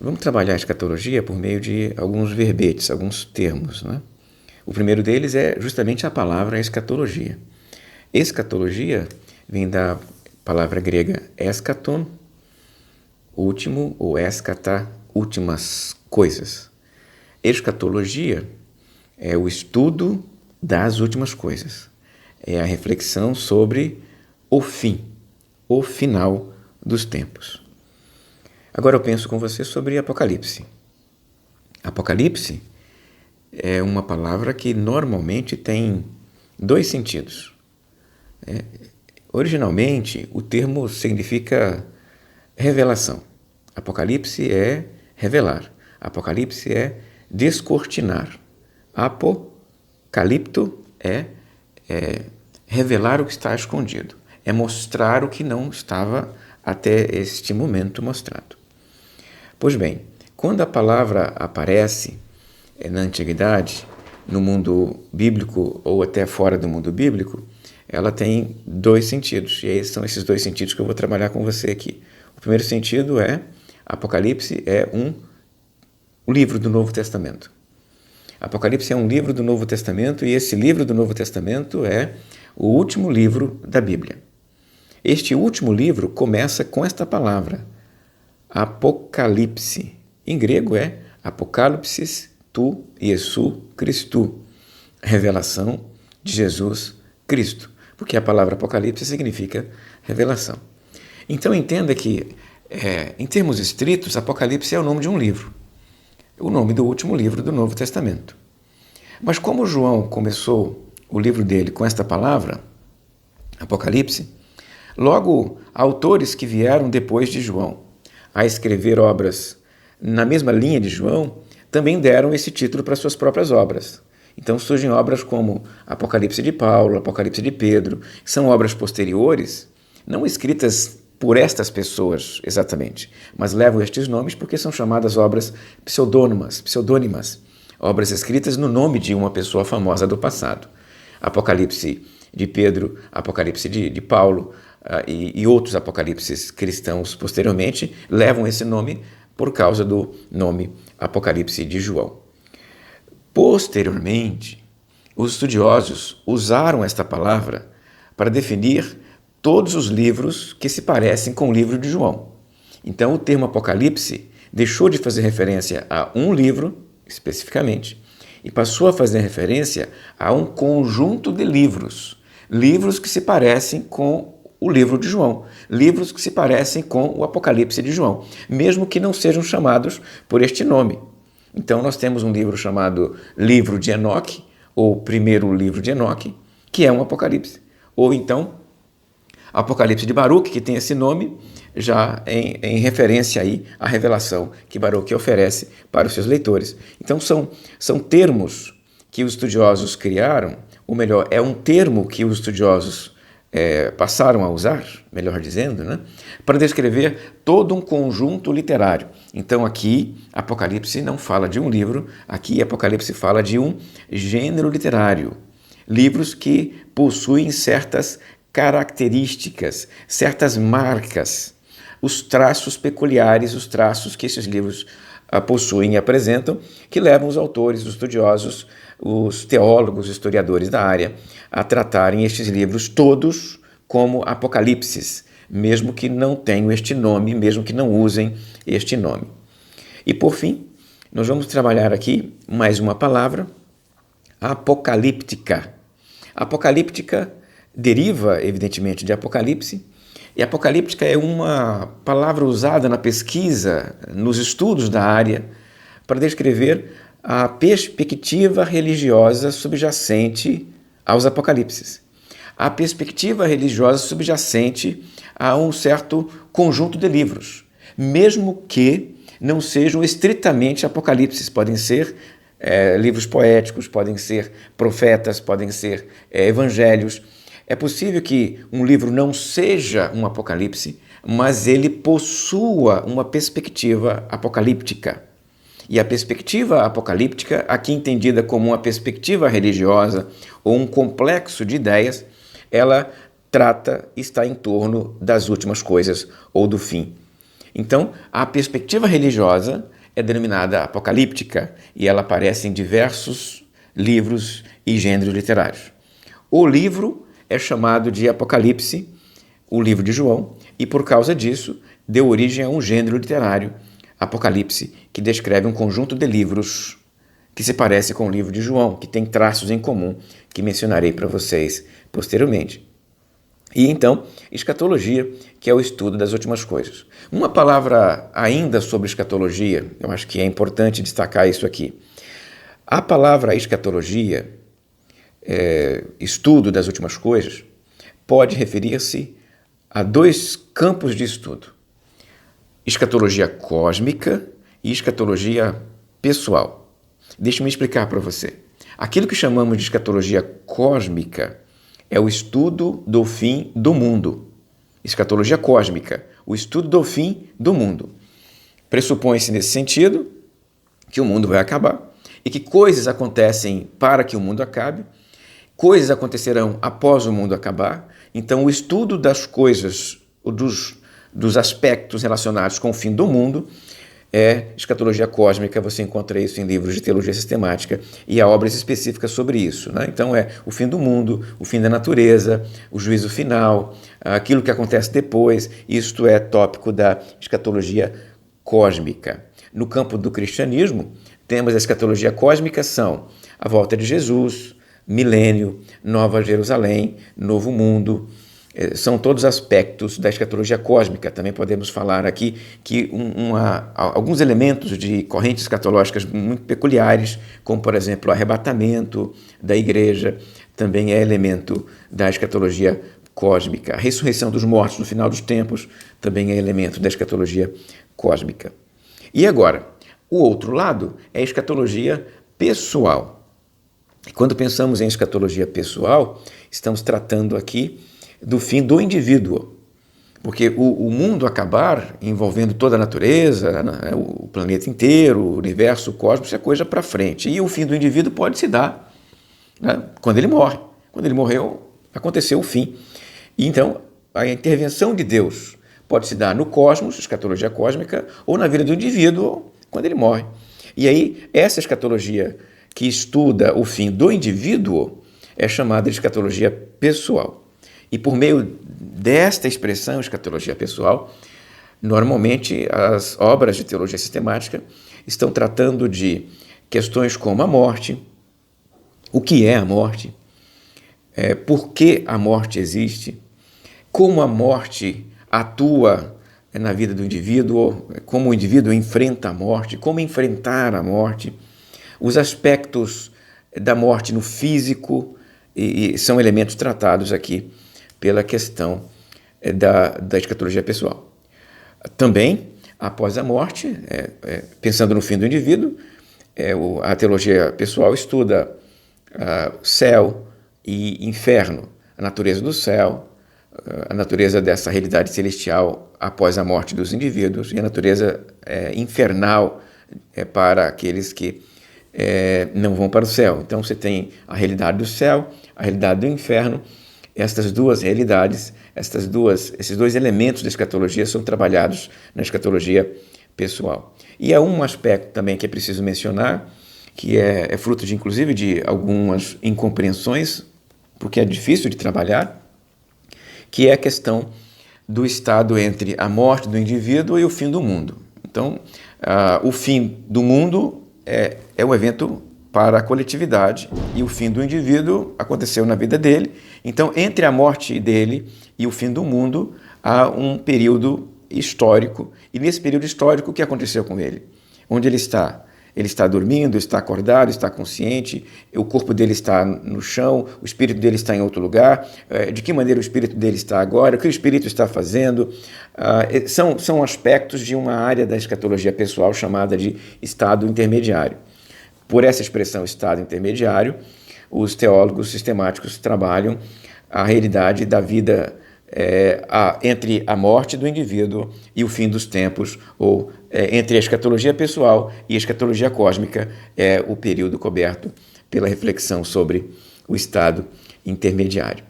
Vamos trabalhar a escatologia por meio de alguns verbetes, alguns termos, né? O primeiro deles é justamente a palavra escatologia. Escatologia vem da palavra grega eschaton, último, ou escata, últimas coisas. Escatologia é o estudo das últimas coisas. É a reflexão sobre o fim, o final dos tempos. Agora eu penso com você sobre Apocalipse. Apocalipse é uma palavra que normalmente tem dois sentidos. Originalmente, o termo significa revelação. Apocalipse é revelar. Apocalipse é descortinar. Apocalipto é revelar o que está escondido. É mostrar o que não estava até este momento mostrado. Pois bem, quando a palavra aparece na antiguidade, no mundo bíblico ou até fora do mundo bíblico, ela tem dois sentidos. E são esses dois sentidos que eu vou trabalhar com você aqui. O primeiro sentido é, Apocalipse é um livro do Novo Testamento. Apocalipse é um livro do Novo Testamento e esse livro do Novo Testamento é o último livro da Bíblia. Este último livro começa com esta palavra, Apocalipse. Em grego é Apocalypsis tu Iesu Christou, revelação de Jesus Cristo, porque a palavra Apocalipse significa revelação. Então entenda que, em termos estritos, Apocalipse é o nome de um livro, o nome do último livro do Novo Testamento. Mas como João começou o livro dele com esta palavra, Apocalipse, logo autores que vieram depois de João a escrever obras na mesma linha de João também deram esse título para suas próprias obras. Então surgem obras como Apocalipse de Paulo, Apocalipse de Pedro, que são obras posteriores, não escritas por estas pessoas exatamente, mas levam estes nomes porque são chamadas obras pseudônimas, obras escritas no nome de uma pessoa famosa do passado. Apocalipse de Pedro, Apocalipse de Paulo e outros apocalipses cristãos posteriormente levam esse nome por causa do nome Apocalipse de João. Posteriormente, os estudiosos usaram esta palavra para definir todos os livros que se parecem com o livro de João. Então, o termo Apocalipse deixou de fazer referência a um livro, especificamente, e passou a fazer referência a um conjunto de livros. Livros que se parecem com o livro de João. Livros que se parecem com o Apocalipse de João, mesmo que não sejam chamados por este nome. Então, nós temos um livro chamado Livro de Enoque, ou Primeiro Livro de Enoque, que é um Apocalipse. Ou então, Apocalipse de Baruque, que tem esse nome, já em referência aí à revelação que Baruque oferece para os seus leitores. Então, são termos que os estudiosos criaram, ou melhor, é um termo que os estudiosos passaram a usar, melhor dizendo, né, para descrever todo um conjunto literário. Então aqui Apocalipse não fala de um livro, aqui Apocalipse fala de um gênero literário. Livros que possuem certas características, certas marcas, os traços peculiares, os traços que esses livros possuem e apresentam, que levam os autores, os estudiosos, os teólogos, historiadores da área, a tratarem estes livros todos como apocalipses, mesmo que não tenham este nome, mesmo que não usem este nome. E por fim, nós vamos trabalhar aqui mais uma palavra, apocalíptica. Apocalíptica deriva, evidentemente, de Apocalipse, e apocalíptica é uma palavra usada na pesquisa, nos estudos da área, para descrever a perspectiva religiosa subjacente aos apocalipses. A perspectiva religiosa subjacente a um certo conjunto de livros, mesmo que não sejam estritamente apocalipses, podem ser livros poéticos, podem ser profetas, podem ser evangelhos. É possível que um livro não seja um apocalipse, mas ele possua uma perspectiva apocalíptica. E a perspectiva apocalíptica, aqui entendida como uma perspectiva religiosa ou um complexo de ideias, ela está em torno das últimas coisas ou do fim. Então, a perspectiva religiosa é denominada apocalíptica e ela aparece em diversos livros e gêneros literários. O livro é chamado de Apocalipse, o livro de João, e por causa disso deu origem a um gênero literário, Apocalipse, que descreve um conjunto de livros que se parece com o livro de João, que tem traços em comum que mencionarei para vocês posteriormente. E então, escatologia, que é o estudo das últimas coisas. Uma palavra ainda sobre escatologia, eu acho que é importante destacar isso aqui. A palavra escatologia, estudo das últimas coisas, pode referir-se a dois campos de estudo: escatologia cósmica e escatologia pessoal. Deixe-me explicar para você. Aquilo que chamamos de escatologia cósmica é o estudo do fim do mundo. Escatologia cósmica, o estudo do fim do mundo. Pressupõe-se nesse sentido que o mundo vai acabar e que coisas acontecem para que o mundo acabe, coisas acontecerão após o mundo acabar. Então, o estudo das coisas, dos aspectos relacionados com o fim do mundo, é escatologia cósmica. Você encontra isso em livros de teologia sistemática e há obras específicas sobre isso, né? Então é o fim do mundo, o fim da natureza, o juízo final, aquilo que acontece depois. Isto é tópico da escatologia cósmica. No campo do cristianismo, temas da escatologia cósmica são a volta de Jesus, milênio, Nova Jerusalém, novo mundo. São todos aspectos da escatologia cósmica. Também podemos falar aqui que alguns elementos de correntes escatológicas muito peculiares, como, por exemplo, o arrebatamento da igreja, também é elemento da escatologia cósmica. A ressurreição dos mortos no final dos tempos também é elemento da escatologia cósmica. E agora, o outro lado é a escatologia pessoal. Quando pensamos em escatologia pessoal, estamos tratando aqui do fim do indivíduo, porque o mundo acabar, envolvendo toda a natureza, o planeta inteiro, o universo, o cosmos, é coisa para frente. E o fim do indivíduo pode se dar, né, quando ele morre. Quando ele morreu, aconteceu o fim. E então, a intervenção de Deus pode se dar no cosmos, escatologia cósmica, ou na vida do indivíduo, quando ele morre. E aí, essa escatologia que estuda o fim do indivíduo é chamada de escatologia pessoal. E por meio desta expressão, escatologia pessoal, normalmente as obras de teologia sistemática estão tratando de questões como a morte, o que é a morte, por que a morte existe, como a morte atua na vida do indivíduo, como o indivíduo enfrenta a morte, como enfrentar a morte, os aspectos da morte no físico, e são elementos tratados aqui pela questão da escatologia pessoal. Também, após a morte, pensando no fim do indivíduo, a teologia pessoal estuda céu e inferno, a natureza do céu, a natureza dessa realidade celestial após a morte dos indivíduos e a natureza infernal para aqueles que não vão para o céu. Então você tem a realidade do céu, a realidade do inferno. Estas duas realidades, esses dois elementos da escatologia são trabalhados na escatologia pessoal. E há um aspecto também que é preciso mencionar, que é fruto inclusive de algumas incompreensões, porque é difícil de trabalhar, que é a questão do estado entre a morte do indivíduo e o fim do mundo. Então, o fim do mundo é um evento para a coletividade e o fim do indivíduo aconteceu na vida dele. Então, entre a morte dele e o fim do mundo, há um período histórico. E nesse período histórico, o que aconteceu com ele? Onde ele está? Ele está dormindo, está acordado, está consciente, o corpo dele está no chão, o espírito dele está em outro lugar, de que maneira o espírito dele está agora, o que o espírito está fazendo. São aspectos de uma área da escatologia pessoal chamada de estado intermediário. Por essa expressão estado intermediário, os teólogos sistemáticos trabalham a realidade da vida entre a morte do indivíduo e o fim dos tempos, ou entre a escatologia pessoal e a escatologia cósmica, é o período coberto pela reflexão sobre o estado intermediário.